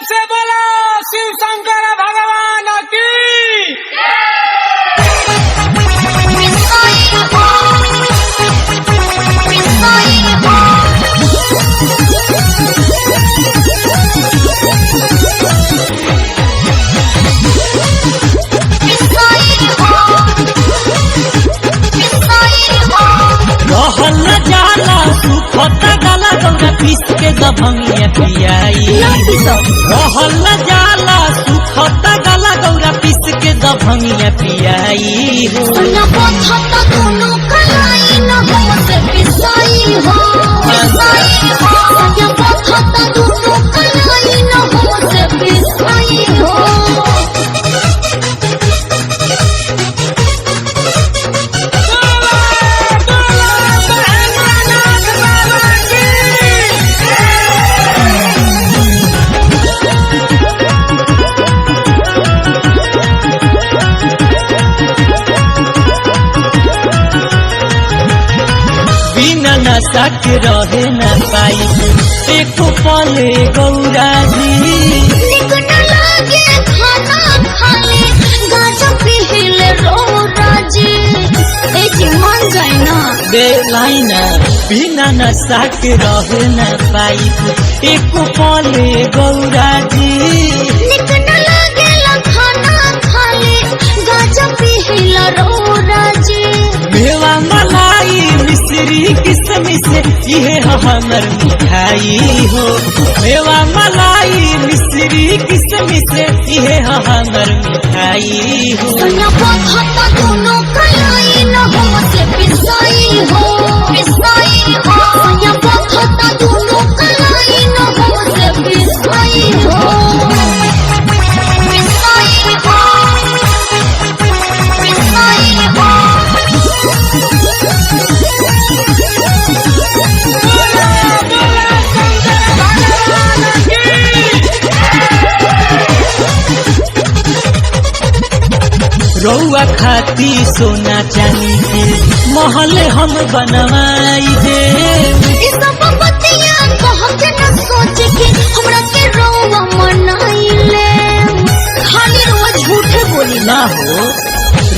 से बोलो शिव शंकर भगवान की। रहल जाला सुखता गला गौरा पीस के दभंगिया पियाई। रहल जाला सुखता गला गौरा पीस के दभंगिया पियाई। नशा के रहे न पाई एक पले गौरा जी। बिना नशा के रहे न पाई एक पले गौरा जी। मेवा मलाई मिश्री किसमिस ये हमर मिठाई हो। मेवा मलाई मिश्री किसमिस ये हमर मिठाई हो। रौआ खाती सोना चांदी के महल हम बनवाई दे। ना हो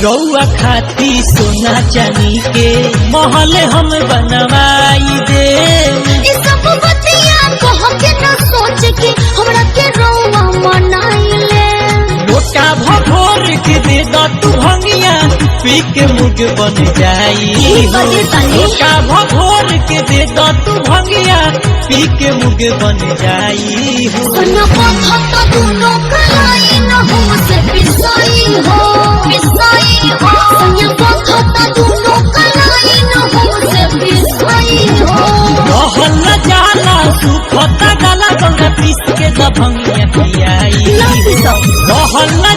रौआ खाती सोना चांदी के महल हम बनवाई दे। लोटा भभोर के दे द तू भंगिया पी के मुग बन जाई। लोटा भभोर के दे द तू भंगिया पी के मुग बन जाई। रहल जाला सुखता गला गौरा पीस के दभंगिया पियाई। रहल